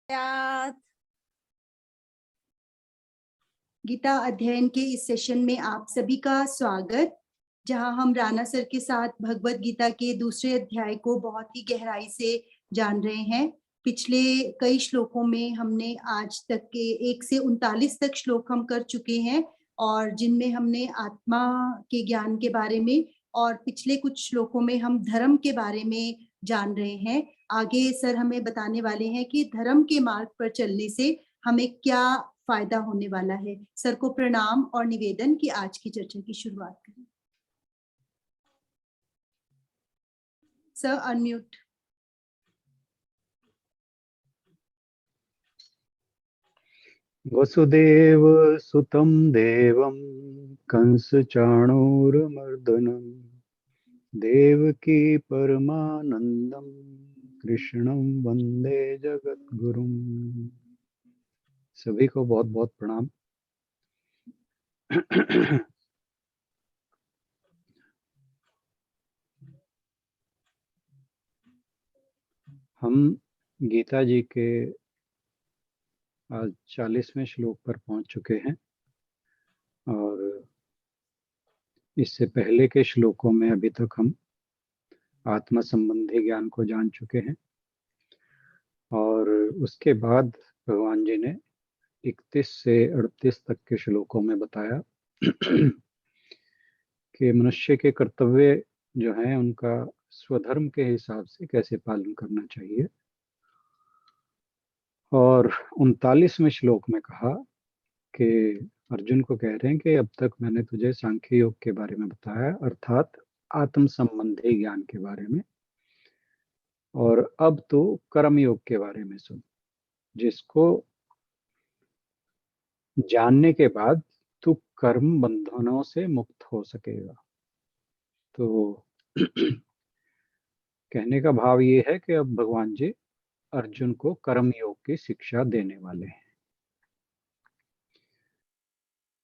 याद। गीता अध्ययन के इस सेशन में आप सभी का स्वागत, जहां हम राणा सर के साथ भगवत गीता के दूसरे अध्याय को बहुत ही गहराई से जान रहे हैं। पिछले कई श्लोकों में हमने आज तक के 1 से 39 तक श्लोक हम कर चुके हैं, और जिनमें हमने आत्मा के ज्ञान के बारे में और पिछले कुछ श्लोकों में हम धर्म के बारे में जान रहे हैं। आगे सर हमें बताने वाले हैं कि धर्म के मार्ग पर चलने से हमें क्या फायदा होने वाला है। सर को प्रणाम और निवेदन कि आज की चर्चा की शुरुआत करें। Sir unmute. वसुदेव सुतं देवं कंस चाणूरमर्दनं देवकी परमानंदं कृष्णं वंदे जगद्गुरुं। सभी को बहुत बहुत प्रणाम। हम गीता जी के आज 40वें श्लोक पर पहुंच चुके हैं, और इससे पहले के श्लोकों में अभी तक हम आत्मा संबंधी ज्ञान को जान चुके हैं, और उसके बाद भगवान जी ने 31 से 38 तक के श्लोकों में बताया कि मनुष्य के कर्तव्य जो हैं उनका स्वधर्म के हिसाब से कैसे पालन करना चाहिए। और 39वें श्लोक में कहा कि अर्जुन को कह रहे हैं कि अब तक मैंने तुझे सांख्य योग के बारे में बताया, अर्थात आत्म संबंधी ज्ञान के बारे में, और अब तो कर्म योग के बारे में सुन, जिसको जानने के बाद तू कर्म बंधनों से मुक्त हो सकेगा। तो कहने का भाव ये है कि अब भगवान जी अर्जुन को कर्म योग की शिक्षा देने वाले हैं।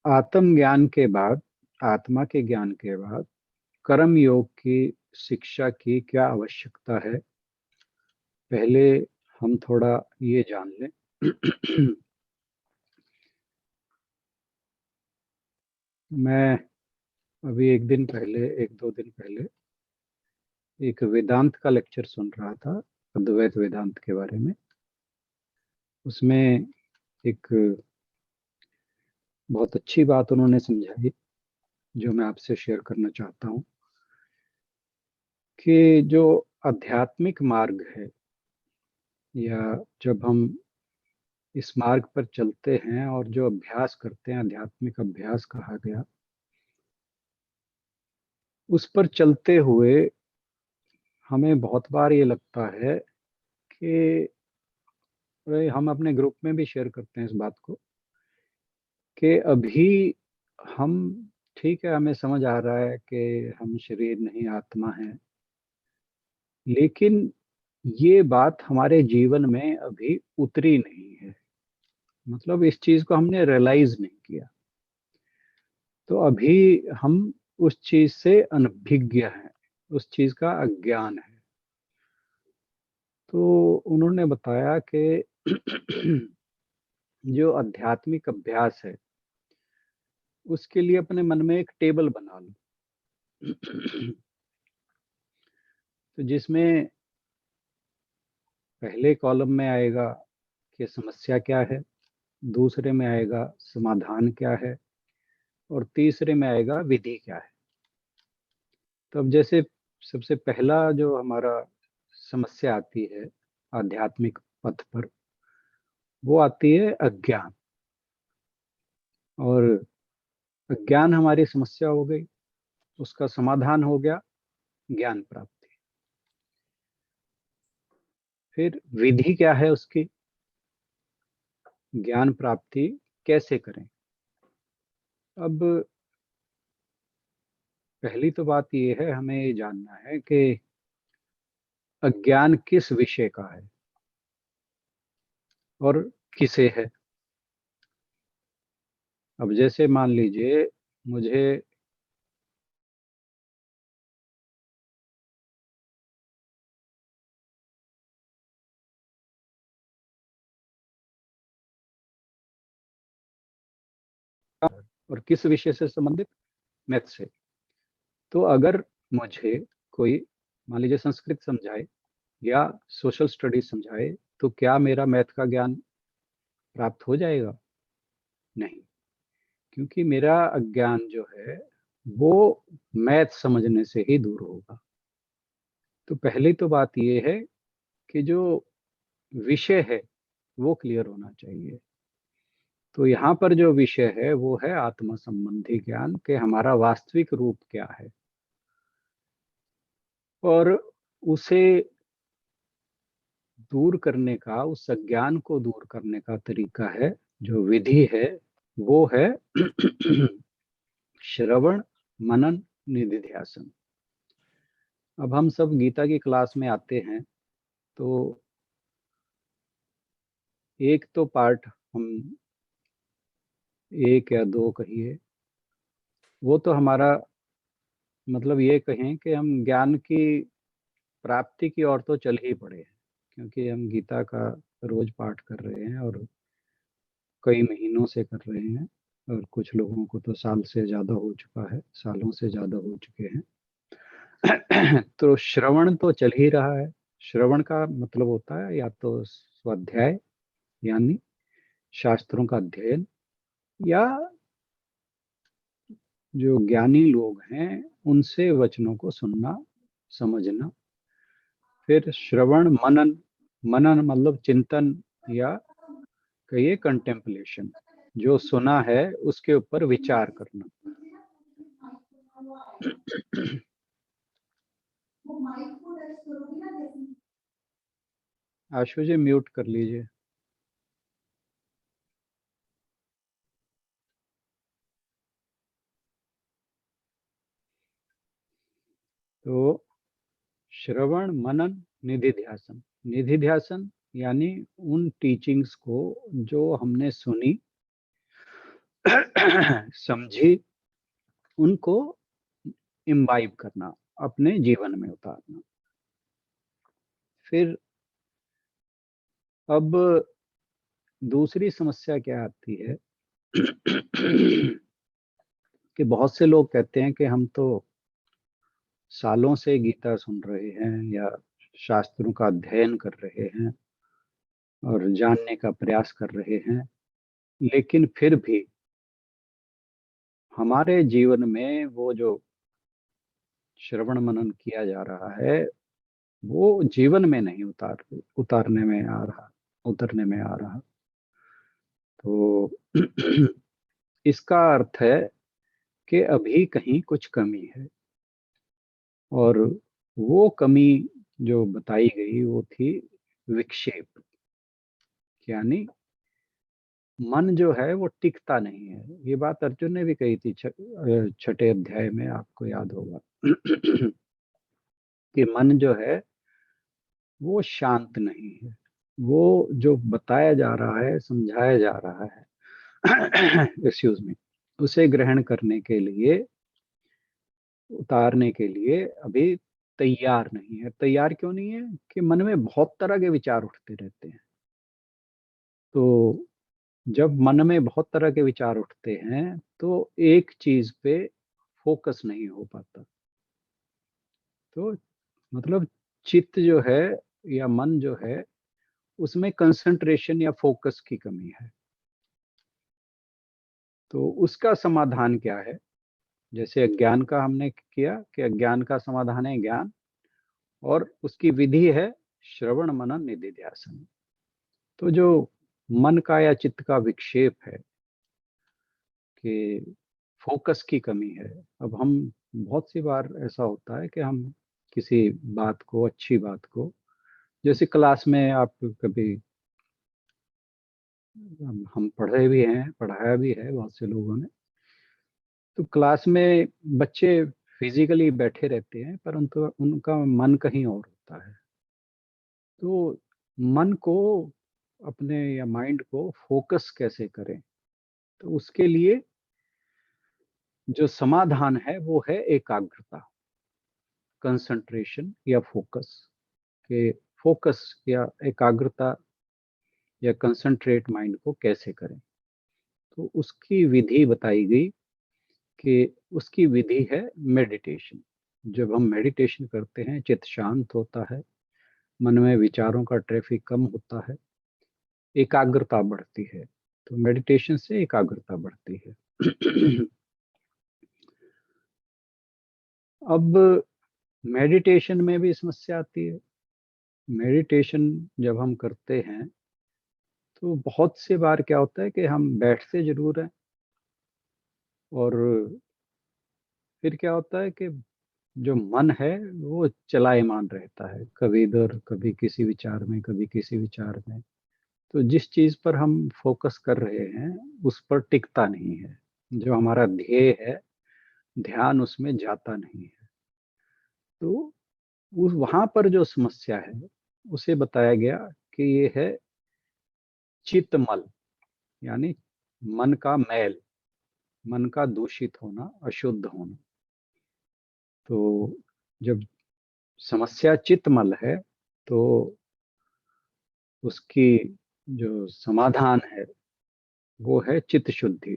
आत्म ज्ञान के बाद, आत्मा के ज्ञान के बाद कर्म योग की शिक्षा की क्या आवश्यकता है, पहले हम थोड़ा ये जान लें। मैं अभी एक दो दिन पहले एक वेदांत का लेक्चर सुन रहा था, अद्वैत वेदांत के बारे में। उसमें एक बहुत अच्छी बात उन्होंने समझाई, जो मैं आपसे शेयर करना चाहता हूँ, कि जो आध्यात्मिक मार्ग है, या जब हम इस मार्ग पर चलते हैं और जो अभ्यास करते हैं, आध्यात्मिक अभ्यास कहा गया, उस पर चलते हुए हमें बहुत बार ये लगता है कि हम अपने ग्रुप में भी शेयर करते हैं इस बात को, कि अभी हम ठीक है, हमें समझ आ रहा है कि हम शरीर नहीं आत्मा है, लेकिन ये बात हमारे जीवन में अभी उतरी नहीं है। मतलब इस चीज को हमने रियलाइज नहीं किया, तो अभी हम उस चीज से अनभिज्ञ हैं, उस चीज का अज्ञान है। तो उन्होंने बताया कि जो आध्यात्मिक अभ्यास है, उसके लिए अपने मन में एक टेबल बना लो। तो जिसमें पहले कॉलम में आएगा कि समस्या क्या है, दूसरे में आएगा समाधान क्या है, और तीसरे में आएगा विधि क्या है। तो अब जैसे सबसे पहला जो हमारा समस्या आती है आध्यात्मिक पथ पर, वो आती है अज्ञान। और अज्ञान हमारी समस्या हो गई, उसका समाधान हो गया ज्ञान प्राप्ति। फिर विधि क्या है उसकी, ज्ञान प्राप्ति कैसे करें। अब पहली तो बात ये है, हमें ये जानना है कि अज्ञान किस विषय का है और किसे है। अब जैसे मान लीजिए मुझे और किस विषय से संबंधित? मैथ से। तो अगर मुझे कोई मान लीजिए संस्कृत समझाए या सोशल स्टडीज समझाए, तो क्या मेरा मैथ का ज्ञान प्राप्त हो जाएगा? नहीं, क्योंकि मेरा अज्ञान जो है वो मैथ समझने से ही दूर होगा। तो पहली तो बात ये है कि जो विषय है वो क्लियर होना चाहिए। तो यहाँ पर जो विषय है वो है आत्म संबंधी ज्ञान, के हमारा वास्तविक रूप क्या है, और उसे दूर करने का, उस अज्ञान को दूर करने का तरीका है, जो विधि है, वो है श्रवण मनन निधिध्यासन। अब हम सब गीता की क्लास में आते हैं तो एक तो पार्ट हम, एक या दो कहिए, वो तो हमारा मतलब ये कहें कि हम ज्ञान की प्राप्ति की ओर तो चल ही पड़े हैं, क्योंकि हम गीता का रोज पाठ कर रहे हैं और कई महीनों से कर रहे हैं, और कुछ लोगों को तो साल से ज्यादा हो चुका है, सालों से ज्यादा हो चुके हैं। तो श्रवण तो चल ही रहा है। श्रवण का मतलब होता है या तो स्वाध्याय, यानी शास्त्रों का अध्ययन, या जो ज्ञानी लोग हैं उनसे वचनों को सुनना, समझना। फिर श्रवण मनन, मनन मतलब चिंतन, या कहिए कंटेम्पलेशन, जो सुना है उसके ऊपर विचार करना। आशु जी म्यूट कर लीजिए। तो श्रवण मनन निधिध्यासन, निधिध्यासन यानी उन टीचिंग्स को जो हमने सुनी समझी, उनको इम्बाइब करना, अपने जीवन में उतारना। फिर अब दूसरी समस्या क्या आती है कि बहुत से लोग कहते हैं कि हम तो सालों से गीता सुन रहे हैं या शास्त्रों का अध्ययन कर रहे हैं और जानने का प्रयास कर रहे हैं, लेकिन फिर भी हमारे जीवन में वो जो श्रवण मनन किया जा रहा है वो जीवन में नहीं उतारने में आ रहा, उतरने में आ रहा। तो इसका अर्थ है कि अभी कहीं कुछ कमी है, और वो कमी जो बताई गई वो थी विक्षेप, यानी मन जो है वो टिकता नहीं है। ये बात अर्जुन ने भी कही थी छठे अध्याय में, आपको याद होगा। कि मन जो है वो शांत नहीं है। वो जो बताया जा रहा है, समझाया जा रहा है, एक्सक्यूज मी, उसे ग्रहण करने के लिए, उतारने के लिए अभी तैयार नहीं है। तैयार क्यों नहीं है? कि मन में बहुत तरह के विचार उठते रहते हैं। तो जब मन में बहुत तरह के विचार उठते हैं तो एक चीज पे फोकस नहीं हो पाता। तो मतलब चित्त जो है या मन जो है उसमें कंसंट्रेशन या फोकस की कमी है। तो उसका समाधान क्या है? जैसे अज्ञान का हमने किया कि अज्ञान का समाधान है ज्ञान, और उसकी विधि है श्रवण मनन निधिध्यासन। तो जो मन का या चित्त का विक्षेप है, कि फोकस की कमी है। अब हम बहुत सी बार ऐसा होता है कि हम किसी बात को, अच्छी बात को, जैसे क्लास में आप कभी, हम पढ़े भी हैं, पढ़ाया भी है बहुत से लोगों ने, तो क्लास में बच्चे फिजिकली बैठे रहते हैं पर उनका उनका मन कहीं और होता है। तो मन को, अपने या माइंड को फोकस कैसे करें? तो उसके लिए जो समाधान है वो है एकाग्रता, कंसंट्रेशन या फोकस। के फोकस या एकाग्रता या कंसंट्रेट माइंड को कैसे करें? तो उसकी विधि बताई गई कि उसकी विधि है मेडिटेशन। जब हम मेडिटेशन करते हैं चित्त शांत होता है, मन में विचारों का ट्रैफिक कम होता है, एकाग्रता बढ़ती है। तो मेडिटेशन से एकाग्रता बढ़ती है। अब मेडिटेशन में भी समस्या आती है। मेडिटेशन जब हम करते हैं तो बहुत से बार क्या होता है कि हम बैठते जरूर हैं, और फिर क्या होता है कि जो मन है वो चलायमान रहता है, कभी इधर कभी किसी विचार में, कभी किसी विचार में। तो जिस चीज पर हम फोकस कर रहे हैं उस पर टिकता नहीं है, जो हमारा ध्येय है ध्यान उसमें जाता नहीं है। तो उस वहां पर जो समस्या है उसे बताया गया कि ये है चित्तमल, यानी मन का मैल, मन का दूषित होना, अशुद्ध होना। तो जब समस्या चित्तमल है तो उसकी जो समाधान है वो है चित्त शुद्धि।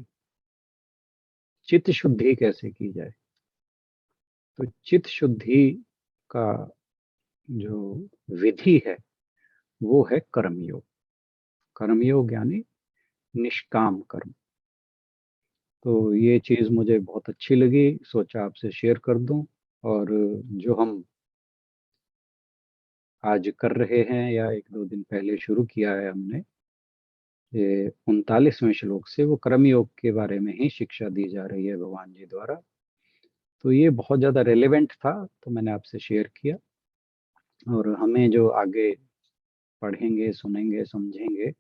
चित्त शुद्धि कैसे की जाए? तो चित्त शुद्धि का जो विधि है वो है कर्मयोग। कर्मयोग यानी निष्काम कर्म। तो ये चीज मुझे बहुत अच्छी लगी, सोचा आपसे शेयर कर दूं। और जो हम आज कर रहे हैं या एक दो दिन पहले शुरू किया है हमने, ये 39वें श्लोक से वो कर्मयोग के बारे में ही शिक्षा दी जा रही है भगवान जी द्वारा। तो ये बहुत ज्यादा रेलेवेंट था, तो मैंने आपसे शेयर किया। और हमें जो आगे पढ़ेंगे, सुनेंगे, समझेंगे,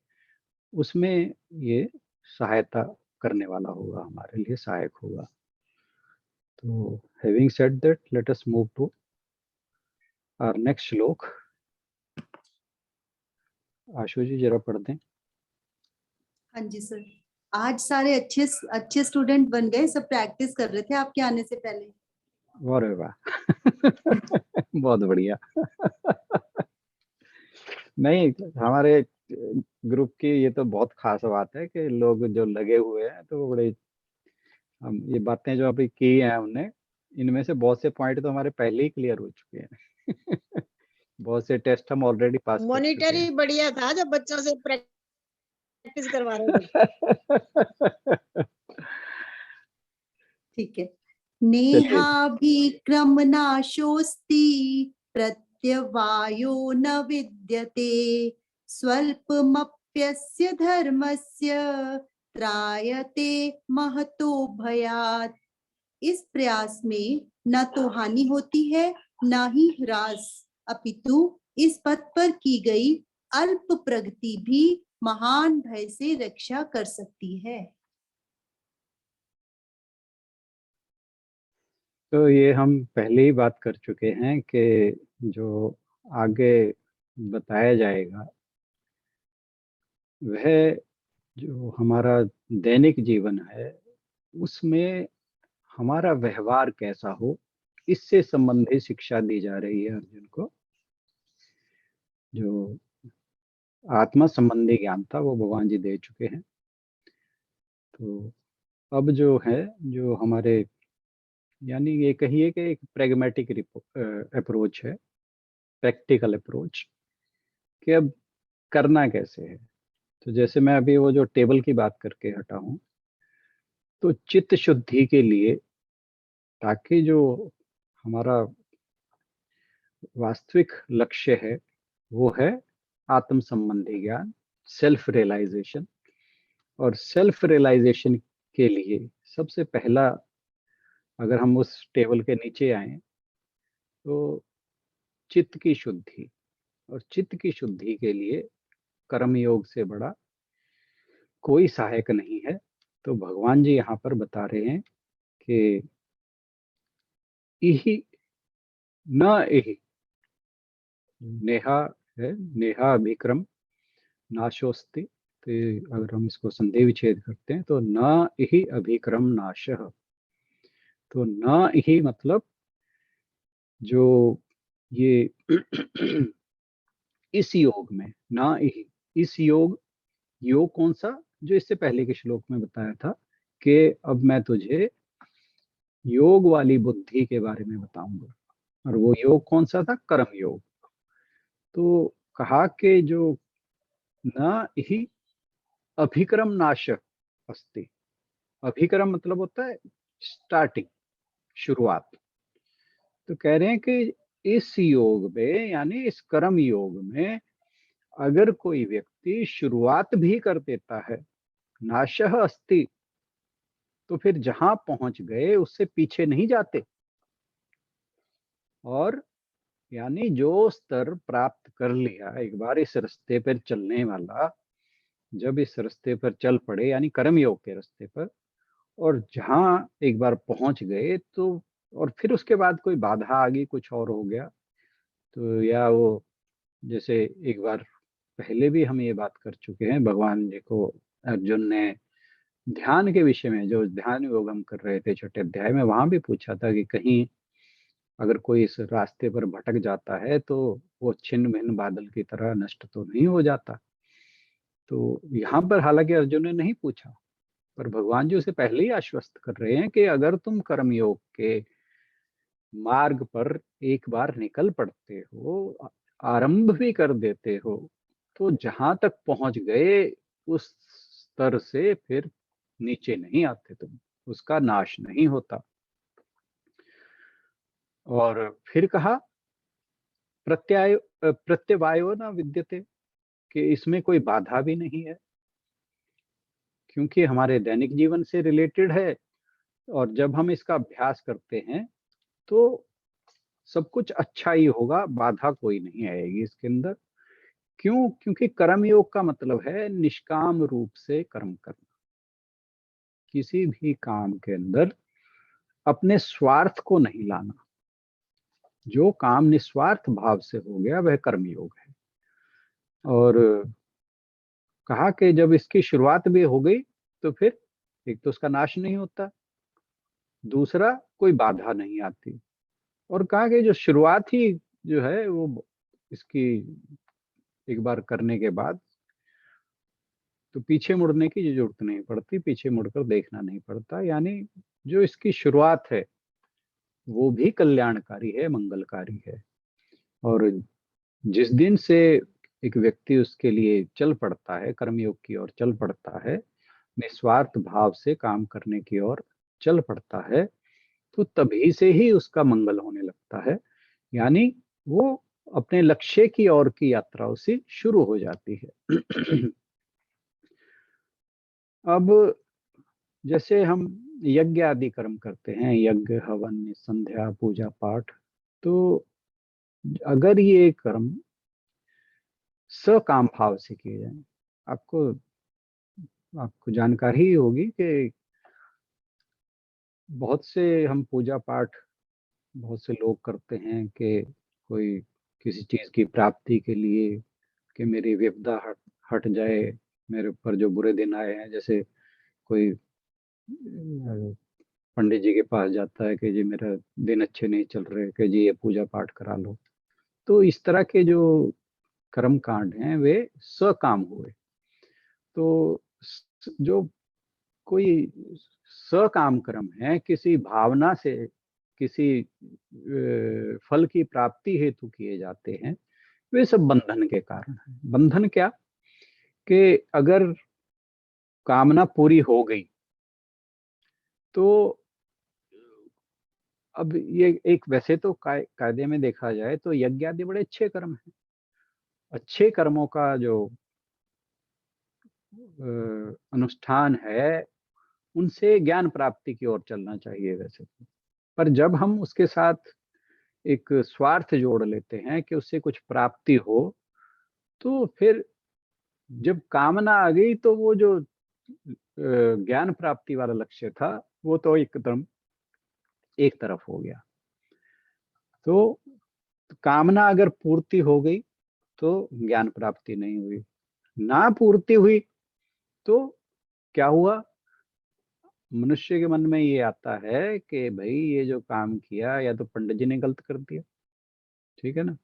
उसमें ये सहायता करने वाला होगा, हमारे लिए सहायक होगा। तो having said that, let us move to our next श्लोक। आशु जी जरा पढ़ दें। हाँ जी सर। आज सारे अच्छे अच्छे स्टूडेंट बन गए, सब प्रैक्टिस कर रहे थे आपके आने से पहले। वाह वाह। बहुत बढ़िया। नहीं, हमारे ग्रुप की ये तो बहुत खास बात है कि लोग जो लगे हुए हैं तो वो बड़े, हम ये बातें जो अभी की हैं हमने, इनमें से बहुत से पॉइंट तो हमारे पहले ही क्लियर हो चुके हैं। बहुत से टेस्ट हम ऑलरेडी पास कर चुके मॉनिटर ही हैं। बढ़िया था जब बच्चों से प्रैक्टिस करवा रहे थे। ठीक है। चलिए, नेहाभिक्रम नाशोस्ति प्रत्यवायो न विद्यते स्वल्पमप्यस्य धर्मस्य त्रायते महतो भयात्। इस प्रयास में न तो हानि होती है न ही ह्रास, अपितु इस पथ पर की गई अल्प प्रगति भी महान भय से रक्षा कर सकती है। तो ये हम पहले ही बात कर चुके हैं कि जो आगे बताया जाएगा वह जो हमारा दैनिक जीवन है उसमें हमारा व्यवहार कैसा हो, इससे संबंधित शिक्षा दी जा रही है अर्जुन को। जो आत्मा संबंधी ज्ञान था वो भगवान जी दे चुके हैं। तो अब जो है, जो हमारे, यानी ये कहिए कि एक प्रैग्मेटिक अप्रोच है, प्रैक्टिकल अप्रोच, कि अब करना कैसे है। तो जैसे मैं अभी वो जो टेबल की बात करके हटा हूँ, तो चित्त शुद्धि के लिए, ताकि जो हमारा वास्तविक लक्ष्य है वो है आत्म संबंधी ज्ञान, सेल्फ रियलाइजेशन। और सेल्फ रियलाइजेशन के लिए सबसे पहला, अगर हम उस टेबल के नीचे आए, तो चित्त की शुद्धि। और चित्त की शुद्धि के लिए कर्म योग से बड़ा कोई सहायक नहीं है। तो भगवान जी यहाँ पर बता रहे हैं कि इहि न इहि, नेहा है, नेहा अभिक्रम नाशोस्ति। तो अगर हम इसको संधि विच्छेद करते हैं तो न इहि अभिक्रम नाशः। तो न इहि मतलब जो ये इस योग में, ना इहि, इस योग, योग कौन सा? जो इससे पहले के श्लोक में बताया था कि अब मैं तुझे योग वाली बुद्धि के बारे में बताऊंगा। और वो योग कौन सा था? कर्म योग। तो कहा कि जो न ही अभिक्रम नाश अस्ति। अभिक्रम मतलब होता है स्टार्टिंग, शुरुआत। तो कह रहे हैं कि इस योग में, यानी इस कर्म योग में, अगर कोई व्यक्ति शुरुआत भी कर देता है, नाशः अस्ति, तो फिर जहां पहुंच गए उससे पीछे नहीं जाते। और यानी जो स्तर प्राप्त कर लिया एक बार इस रास्ते पर चलने वाला, जब इस रास्ते पर चल पड़े, यानी कर्म योग के रास्ते पर, और जहां एक बार पहुंच गए तो, और फिर उसके बाद कोई बाधा आ गई, कुछ और हो गया, तो या वो, जैसे एक बार पहले भी हम ये बात कर चुके हैं, भगवान जी को अर्जुन ने ध्यान के विषय में, जो ध्यान योग हम कर रहे थे छठे अध्याय में, वहां भी पूछा था कि कहीं अगर कोई इस रास्ते पर भटक जाता है तो वो छिन्न भिन्न बादल की तरह नष्ट तो नहीं हो जाता। तो यहाँ पर हालांकि अर्जुन ने नहीं पूछा, पर भगवान जी उसे पहले ही आश्वस्त कर रहे हैं कि अगर तुम कर्म योग के मार्ग पर एक बार निकल पड़ते हो, आरंभ भी कर देते हो, तो जहां तक पहुंच गए उस स्तर से फिर नीचे नहीं आते तुम, उसका नाश नहीं होता। और फिर कहा प्रत्यवायो न विद्यते, कि इसमें कोई बाधा भी नहीं है, क्योंकि हमारे दैनिक जीवन से रिलेटेड है। और जब हम इसका अभ्यास करते हैं तो सब कुछ अच्छा ही होगा, बाधा कोई नहीं आएगी इसके अंदर। क्यों? क्योंकि कर्म योग का मतलब है निष्काम रूप से कर्म करना। किसी भी काम के अंदर अपने स्वार्थ को नहीं लाना। जो काम निस्वार्थ भाव से हो गया वह कर्म योग है। और कहा कि जब इसकी शुरुआत भी हो गई तो फिर एक तो उसका नाश नहीं होता, दूसरा कोई बाधा नहीं आती। और कहा कि जो शुरुआत ही जो है वो इसकी एक बार करने के बाद तो पीछे मुड़ने की जरूरत नहीं पड़ती, पीछे मुड़कर देखना नहीं पड़ता। यानी जो इसकी शुरुआत है वो भी कल्याणकारी है, मंगलकारी है। और जिस दिन से एक व्यक्ति उसके लिए चल पड़ता है, कर्मयोग की ओर चल पड़ता है, निस्वार्थ भाव से काम करने की ओर चल पड़ता है, तो तभी से ही उसका मंगल होने लगता है। यानी वो अपने लक्ष्य की ओर की यात्रा उसे शुरू हो जाती है। अब जैसे हम यज्ञ आदि कर्म करते हैं, यज्ञ, हवन, संध्या, पूजा पाठ, तो अगर ये कर्म सकाम भाव से किए जाएं, आपको आपको जानकारी ही होगी कि बहुत से हम पूजा पाठ बहुत से लोग करते हैं कि कोई किसी चीज की प्राप्ति के लिए, कि मेरी विपदा हट हट जाए, मेरे ऊपर जो बुरे दिन आए हैं, जैसे कोई पंडित जी के पास जाता है कि जी मेरा दिन अच्छे नहीं चल रहे, कि जी ये पूजा पाठ करा लो। तो इस तरह के जो कर्म कांड हैं वे सकाम हुए। तो जो कोई सकाम कर्म है, किसी भावना से, किसी फल की प्राप्ति हेतु किए जाते हैं, वे सब बंधन के कारण है। बंधन क्या? कि अगर कामना पूरी हो गई तो अब ये एक, वैसे तो कायदे में देखा जाए तो यज्ञ आदि बड़े अच्छे कर्म हैं। अच्छे कर्मों का जो अनुष्ठान है, उनसे ज्ञान प्राप्ति की ओर चलना चाहिए वैसे तो। पर जब हम उसके साथ एक स्वार्थ जोड़ लेते हैं कि उससे कुछ प्राप्ति हो, तो फिर जब कामना आ गई तो वो जो ज्ञान प्राप्ति वाला लक्ष्य था वो तो एकदम एक तरफ हो गया। तो कामना अगर पूर्ति हो गई तो ज्ञान प्राप्ति नहीं हुई, ना पूर्ति हुई तो क्या हुआ? मनुष्य के मन में ये आता है कि भाई ये जो काम किया या तो पंडित जी ने गलत कर दिया, ठीक है ना,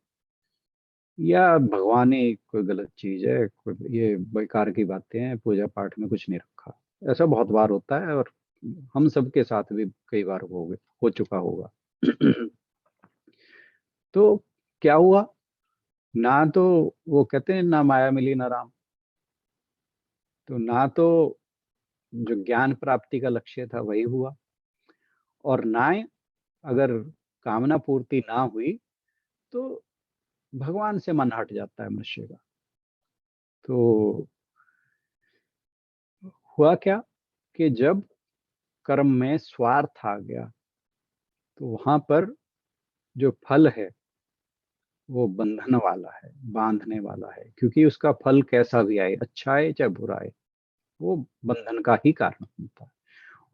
या भगवान ही कोई गलत चीज है, कोई ये बेकार की बातें हैं, पूजा पाठ में कुछ नहीं रखा। ऐसा बहुत बार होता है और हम सबके साथ भी कई बार हो चुका होगा। तो क्या हुआ, ना तो वो कहते हैं ना माया मिली ना राम, तो ना तो जो ज्ञान प्राप्ति का लक्ष्य था वही हुआ, और ना अगर कामना पूर्ति ना हुई तो भगवान से मन हट जाता है मनुष्य का। तो हुआ क्या कि जब कर्म में स्वार्थ आ गया तो वहां पर जो फल है वो बंधन वाला है, बांधने वाला है, क्योंकि उसका फल कैसा भी आए, अच्छा आए चाहे बुरा आए, वो बंधन का ही कारण होता है।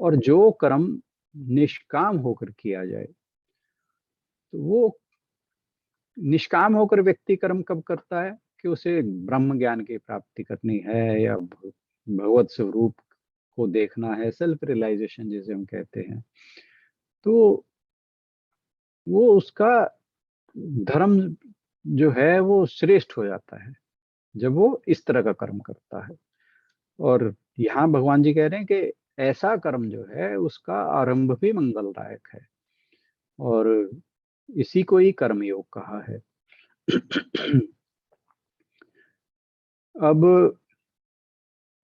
और जो कर्म निष्काम होकर किया जाए, तो वो निष्काम होकर व्यक्ति कर्म कब करता है कि उसे ब्रह्म ज्ञान की प्राप्ति करनी है या भगवत स्वरूप को देखना है, सेल्फ रियलाइजेशन जिसे हम कहते हैं, तो वो उसका धर्म जो है वो श्रेष्ठ हो जाता है जब वो इस तरह का कर्म करता है। और यहाँ भगवान जी कह रहे हैं कि ऐसा कर्म जो है उसका आरंभ भी मंगलदायक है, और इसी को ही कर्मयोग कहा है। अब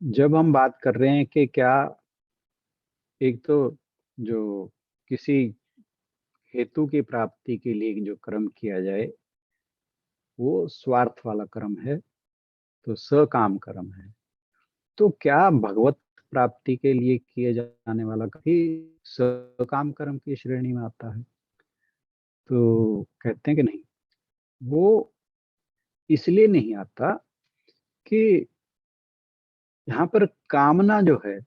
जब हम बात कर रहे हैं कि क्या, एक तो जो किसी हेतु की प्राप्ति के लिए जो कर्म किया जाए वो स्वार्थ वाला कर्म है, तो सकाम कर्म है। तो क्या भगवत प्राप्ति के लिए किए जाने वाला भी सकाम कर्म की श्रेणी में आता है? तो कहते हैं कि नहीं, वो इसलिए नहीं आता कि यहाँ पर कामना जो है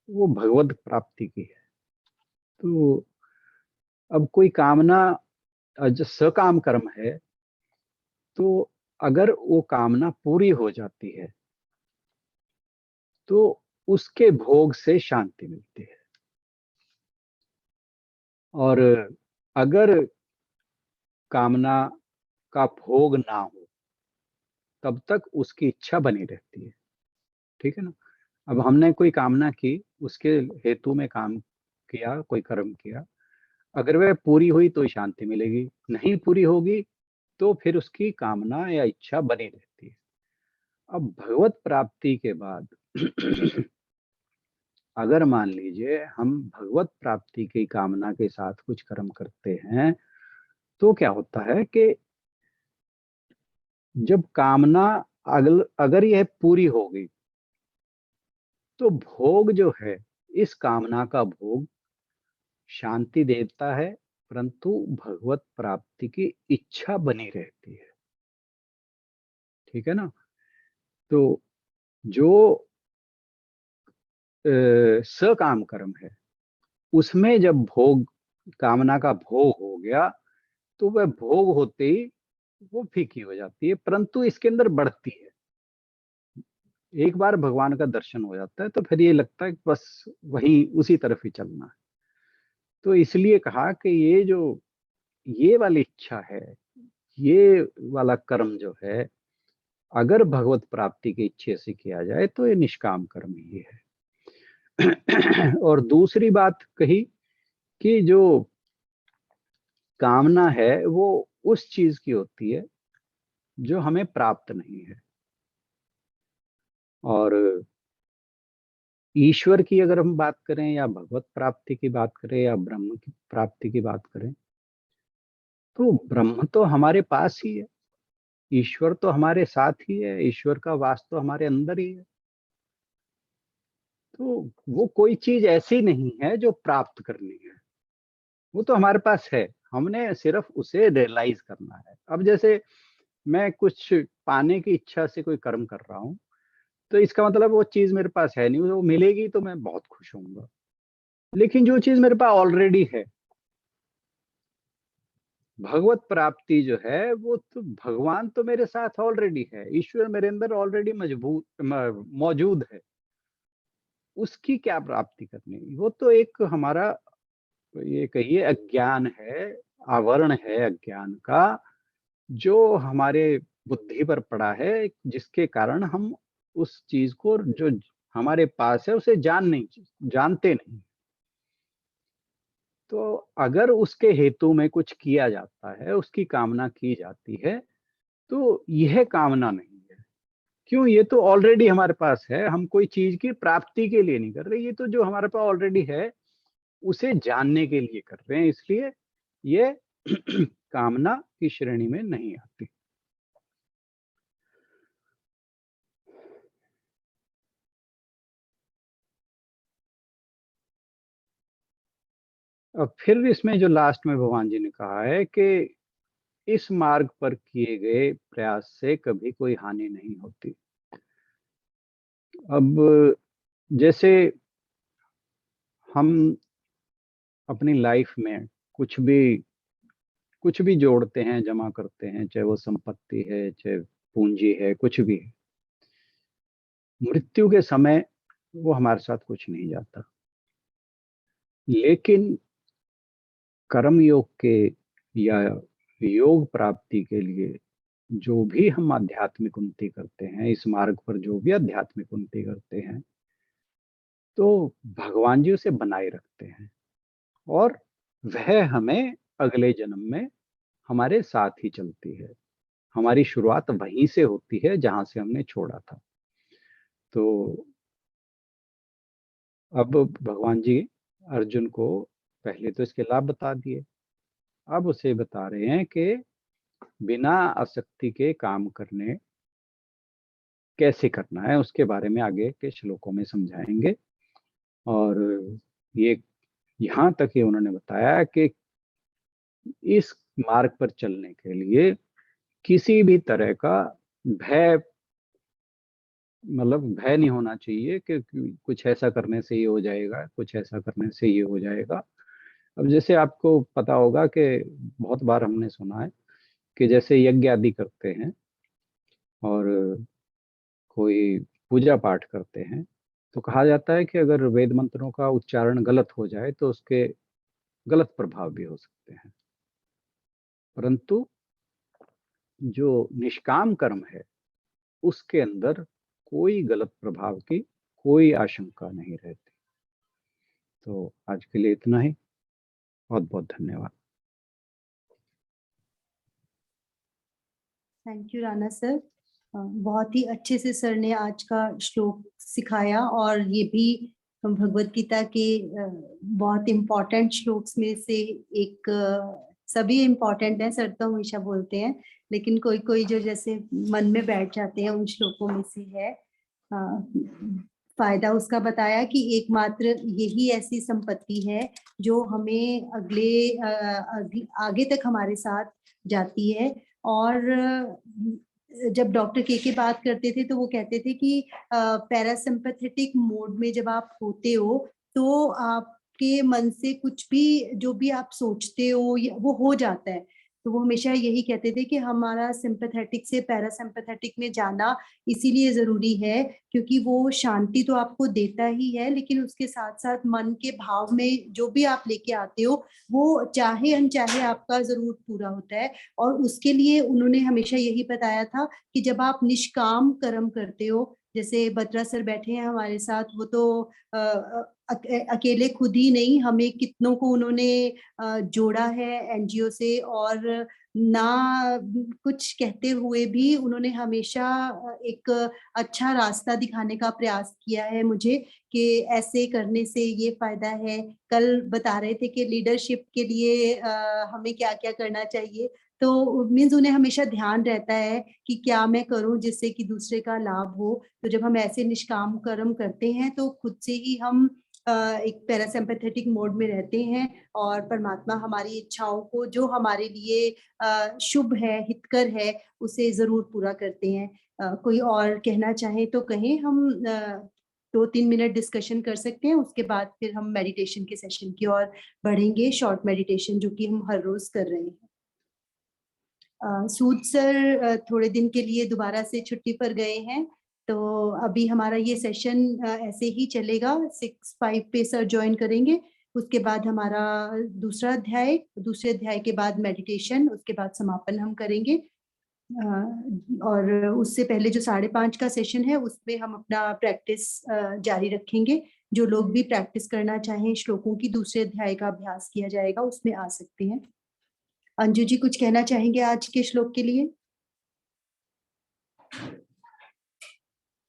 वो भगवत प्राप्ति की है। तो अब कोई कामना जो सकाम कर्म है, तो अगर वो कामना पूरी हो जाती है तो उसके भोग से शांति मिलती है, और अगर कामना का भोग ना हो तब तक उसकी इच्छा बनी रहती है। ठीक है ना। अब हमने कोई कामना की, उसके हेतु में काम किया, कोई कर्म किया, अगर वह पूरी हुई तो शांति मिलेगी, नहीं पूरी होगी तो फिर उसकी कामना या इच्छा बनी रहती है। अब भगवत प्राप्ति के बाद अगर मान लीजिए हम भगवत प्राप्ति की कामना के साथ कुछ कर्म करते हैं, तो क्या होता है कि जब कामना अगर यह पूरी हो गई तो भोग जो है, इस कामना का भोग शांति देता है, परंतु भगवत प्राप्ति की इच्छा बनी रहती है। ठीक है ना। तो जो सकाम कर्म है उसमें जब भोग, कामना का भोग हो गया तो वह भोग होते ही वो फीकी हो जाती है, परंतु इसके अंदर बढ़ती है। एक बार भगवान का दर्शन हो जाता है तो फिर ये लगता है कि बस वही उसी तरफ ही चलना है। तो इसलिए कहा कि ये वाली इच्छा है, ये वाला कर्म जो है, अगर भगवत प्राप्ति के इच्छे से किया जाए तो ये निष्काम कर्म ही है। और दूसरी बात कही कि जो कामना है वो उस चीज की होती है जो हमें प्राप्त नहीं है, और ईश्वर की अगर हम बात करें या भगवत प्राप्ति की बात करें या ब्रह्म की प्राप्ति की बात करें, तो ब्रह्म तो हमारे पास ही है, ईश्वर तो हमारे साथ ही है, ईश्वर का वास तो हमारे अंदर ही है। तो वो कोई चीज ऐसी नहीं है जो प्राप्त करनी है, वो तो हमारे पास है, हमने सिर्फ उसे रियलाइज करना है। अब जैसे मैं कुछ पाने की इच्छा से कोई कर्म कर रहा हूँ, तो इसका मतलब वो चीज मेरे पास है नहीं, वो मिलेगी तो मैं बहुत खुश होऊंगा। लेकिन जो चीज मेरे पास ऑलरेडी है, भगवत प्राप्ति जो है, वो तो भगवान तो मेरे साथ ऑलरेडी है, ईश्वर मेरे अंदर ऑलरेडी मौजूद है, उसकी क्या प्राप्ति करनी, वो तो एक हमारा ये कहिए अज्ञान है, आवरण है अज्ञान का, जो हमारे बुद्धि पर पड़ा है, जिसके कारण हम उस चीज को जो हमारे पास है उसे जानते नहीं। तो अगर उसके हेतु में कुछ किया जाता है, उसकी कामना की जाती है, तो यह कामना नहीं है। क्यों? ये तो ऑलरेडी हमारे पास है, हम कोई चीज की प्राप्ति के लिए नहीं कर रहे, ये तो जो हमारे पास ऑलरेडी है उसे जानने के लिए कर रहे हैं, इसलिए ये कामना की श्रेणी में नहीं आती। अब फिर इसमें जो लास्ट में भगवान जी ने कहा है कि इस मार्ग पर किए गए प्रयास से कभी कोई हानि नहीं होती। अब जैसे हम अपनी लाइफ में कुछ भी जोड़ते हैं, जमा करते हैं, चाहे वो संपत्ति है, चाहे पूंजी है, कुछ भी है, मृत्यु के समय वो हमारे साथ कुछ नहीं जाता। लेकिन कर्म योग के या योग प्राप्ति के लिए जो भी हम आध्यात्मिक उन्नति करते हैं, इस मार्ग पर जो भी आध्यात्मिक उन्नति करते हैं, तो भगवान जी उसे बनाए रखते हैं और वह हमें अगले जन्म में हमारे साथ ही चलती है। हमारी शुरुआत वहीं से होती है जहां से हमने छोड़ा था। तो अब भगवान जी अर्जुन को पहले तो इसके लाभ बता दिए, अब उसे बता रहे हैं कि बिना आसक्ति के काम करने कैसे करना है, उसके बारे में आगे के श्लोकों में समझाएंगे। और ये यहाँ तक ये उन्होंने बताया कि इस मार्ग पर चलने के लिए किसी भी तरह का भय, मतलब भय नहीं होना चाहिए कि कुछ ऐसा करने से ये हो जाएगा, कुछ ऐसा करने से ये हो जाएगा। अब जैसे आपको पता होगा कि बहुत बार हमने सुना है कि जैसे यज्ञ आदि करते हैं और कोई पूजा पाठ करते हैं, तो कहा जाता है कि अगर वेद मंत्रों का उच्चारण गलत हो जाए तो उसके गलत प्रभाव भी हो सकते हैं। परंतु जो निष्काम कर्म है उसके अंदर कोई गलत प्रभाव की कोई आशंका नहीं रहती। तो आज के लिए इतना ही। बहुत बहुत धन्यवाद। Thank you Rana sir. बहुत ही अच्छे से सर ने आज का श्लोक सिखाया और ये भी भगवत गीता के बहुत इम्पोर्टेंट श्लोक्स में से एक, सभी इम्पोर्टेंट हैं सर तो हमेशा बोलते हैं, लेकिन कोई कोई जो जैसे मन में बैठ जाते हैं उन श्लोकों में से है। फायदा उसका बताया कि एकमात्र यही ऐसी संपत्ति है जो हमें आगे तक हमारे साथ जाती है। और जब डॉक्टर के बात करते थे तो वो कहते थे कि पैरासिम्पैथेटिक मोड में जब आप होते हो तो आपके मन से कुछ भी जो भी आप सोचते हो वो हो जाता है। तो वो हमेशा यही कहते थे कि हमारा सिंपैथेटिक से पैरासिम्पैथेटिक में जाना इसीलिए जरूरी है क्योंकि वो शांति तो आपको देता ही है, लेकिन उसके साथ साथ मन के भाव में जो भी आप लेके आते हो वो चाहे अनचाहे आपका जरूर पूरा होता है। और उसके लिए उन्होंने हमेशा यही बताया था कि जब आप निष्काम कर्म करते हो, जैसे बत्रा सर बैठे हैं हमारे साथ, वो तो अकेले खुद ही नहीं, हमें कितनों को उन्होंने जोड़ा है एनजीओ से, और ना कुछ कहते हुए भी उन्होंने हमेशा एक अच्छा रास्ता दिखाने का प्रयास किया है मुझे कि ऐसे करने से ये फायदा है। कल बता रहे थे कि लीडरशिप के लिए हमें क्या क्या करना चाहिए, तो मीन्स उन्हें हमेशा ध्यान रहता है कि क्या मैं करूं जिससे कि दूसरे का लाभ हो। तो जब हम ऐसे निष्काम कर्म करते हैं तो खुद से ही हम एक पैरासिम्पैथेटिक मोड में रहते हैं और परमात्मा हमारी इच्छाओं को जो हमारे लिए शुभ है, हितकर है, उसे जरूर पूरा करते हैं। कोई और कहना चाहे तो कहें, हम 2-3 मिनट डिस्कशन कर सकते हैं, उसके बाद फिर हम मेडिटेशन के सेशन की ओर बढ़ेंगे, शॉर्ट मेडिटेशन जो कि हम हर रोज कर रहे हैं। सूद सर थोड़े दिन के लिए दोबारा से छुट्टी पर गए हैं, तो अभी हमारा ये सेशन ऐसे ही चलेगा। 6-5 पे सर ज्वाइन करेंगे, उसके बाद हमारा दूसरे अध्याय के बाद मेडिटेशन, उसके बाद समापन हम करेंगे। और उससे पहले जो 5:30 का सेशन है उसमें हम अपना प्रैक्टिस जारी रखेंगे। जो लोग भी प्रैक्टिस करना चाहें, श्लोकों की दूसरे अध्याय का अभ्यास किया जाएगा, उसमें आ सकते हैं। अंजू जी कुछ कहना चाहेंगे आज के श्लोक के लिए?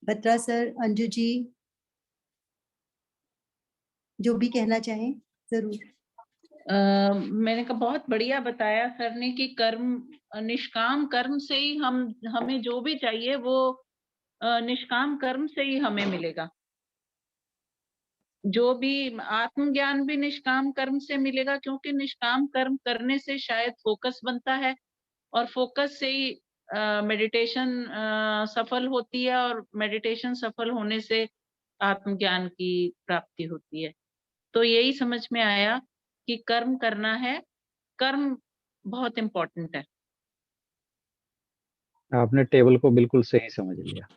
बत्रा सर, अंजू जी, जो भी कहना चाहें जरूर। मैंने कहा बहुत बढ़िया बताया सर ने कि कर्म, निष्काम कर्म से ही हमें जो भी चाहिए वो निष्काम कर्म से ही हमें मिलेगा। जो भी आत्मज्ञान भी निष्काम कर्म से मिलेगा, क्योंकि निष्काम कर्म करने से शायद फोकस बनता है और फोकस से ही मेडिटेशन सफल होती है और मेडिटेशन सफल होने से आत्मज्ञान की प्राप्ति होती है। तो यही समझ में आया कि कर्म करना है, कर्म बहुत इम्पोर्टेंट है। आपने टेबल को बिल्कुल सही समझ लिया।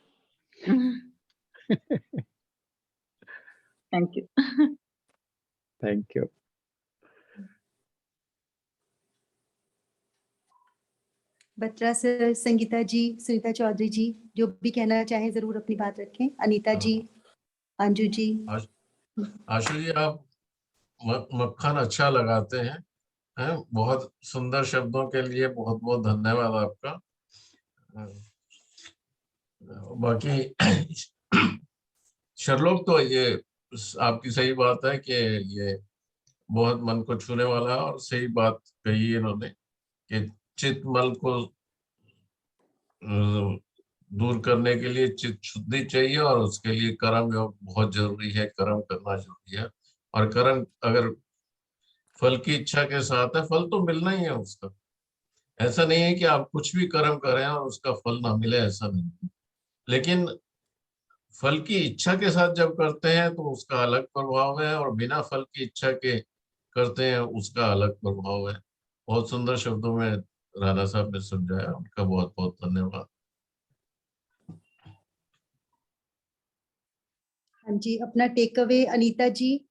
Thank you. Thank you. Batra sir, Sangeeta ji, Sunita Chaudhary ji, जो भी कहना चाहें जरूर अपनी बात रखें। अनीता जी, अंजू जी। आशु जी, आप मक्खन अच्छा लगाते हैं, बहुत सुंदर शब्दों के लिए बहुत बहुत धन्यवाद आपका। बाकी श्लोक तो ये आपकी सही बात है कि ये बहुत मन को छूने वाला है और सही बात कही इन्होंने कि चित्त मल को दूर करने के लिए चित्त शुद्धि चाहिए और उसके लिए कर्म योग बहुत जरूरी है, कर्म करना जरूरी है। और कर्म अगर फल की इच्छा के साथ है, फल तो मिलना ही है उसका। ऐसा नहीं है कि आप कुछ भी कर्म करें और उसका फल ना मिले, ऐसा नहीं। लेकिन फल की इच्छा के साथ जब करते हैं तो उसका अलग प्रभाव है, और बिना फल की इच्छा के करते हैं उसका अलग प्रभाव है। बहुत सुंदर शब्दों में राणा साहब ने समझाया, उनका बहुत बहुत धन्यवाद। हाँ जी, अपना टेक अवे अनीता जी,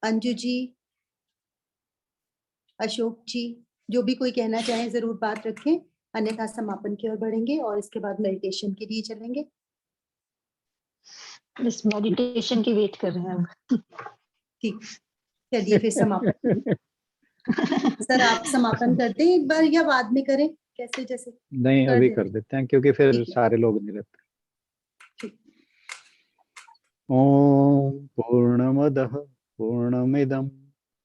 अंजू जी, अशोक जी, जो भी कोई कहना चाहे जरूर बात रखें, अन्यथा समापन की ओर बढ़ेंगे और इसके बाद मेडिटेशन के लिए चलेंगे। बस मेडिटेशन की वेट कर रहे हैं हम। ठीक, चलिए फिर समापन। सर आप समापन कर दें एक बार या बाद में करें, कैसे जैसे? नहीं, अभी कर देते हैं क्योंकि फिर ठीक है। सारे लोग नहीं रहते। ठीक। ओम पूर्णमदः पूर्णमिदं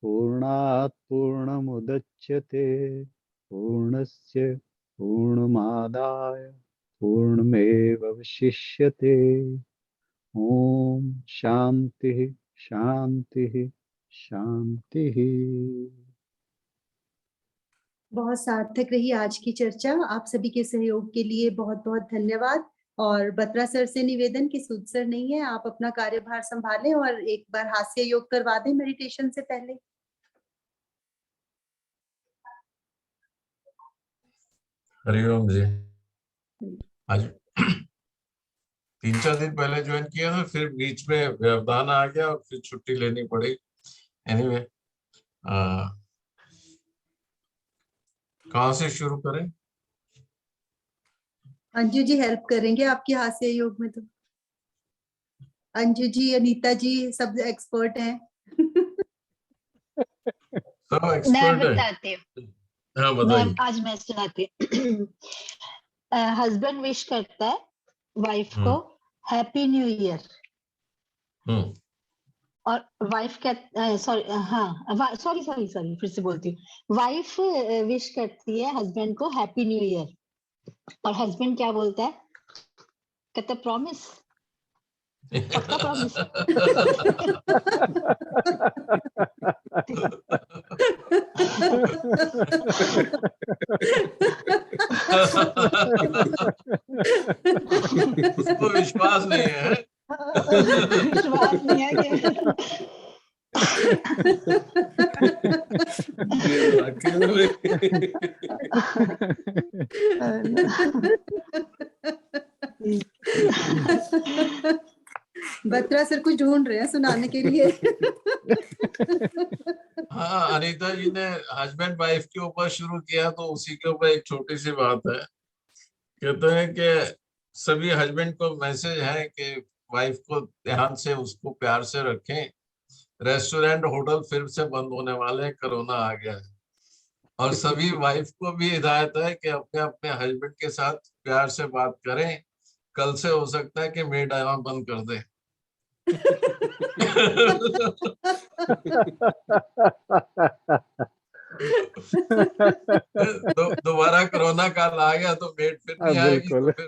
पूर्णात् पूर्णमुदच्यते पूर्णस्य पूर्णमादाय पूर्णमेवावशिष्यते। ओम शांति शांति शांति। बहुत सार्थक रही आज की चर्चा। आप सभी के सहयोग के लिए बहुत बहुत धन्यवाद। और बत्रा सर से निवेदन कि सूद सर नहीं है, आप अपना कार्यभार संभालें और एक बार हास्य योग करवा दें मेडिटेशन से पहले। हरिओम जी। आज 3-4 दिन पहले ज्वाइन किया था, फिर बीच में व्यवधान आ गया और फिर छुट्टी लेनी पड़ी। एनीवे, कहाँ से शुरू करें? अंजू जी हेल्प करेंगे आपके हास्य योग में। तो अंजू जी, अनीता जी सब एक्सपर्ट हैं। सब मैं एक्सपर्ट है। बताती हूँ। हाँ बताइए। आज मैं सुनाती हूँ। हस्बैंड विश करता है वाइफ को हैप्पी न्यू ईयर, और वाइफ सॉरी फिर से बोलती हूँ। वाइफ विश करती है हस्बैंड को हैप्पी न्यू ईयर, और हस्बैंड क्या बोलता है? कहता है प्रॉमिस, पक्का प्रॉमिस। उसको विश्वास नहीं है। विश्वास नहीं है कि बत्रा सर कुछ ढूंढ रहे हैं सुनाने के लिए। हाँ, अनीता जी ने हस्बैंड वाइफ के ऊपर शुरू किया तो उसी के ऊपर एक छोटी सी बात है कहते हैं कि सभी हस्बैंड को मैसेज है कि वाइफ को ध्यान से, उसको प्यार से रखें। रेस्टोरेंट होटल फिर से बंद होने वाले हैं, कोरोना आ गया है। और सभी वाइफ को भी हिदायत है कि अपने अपने हस्बैंड के साथ प्यार से बात करें। कल से हो सकता है कि मेड आना बंद कर दे। दोबारा कोरोना काल आ गया तो मेड फिर नहीं आएगी, तो बिल्कुल।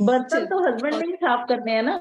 बर्तन तो हस्बैंड ने ही साफ करने हैं ना।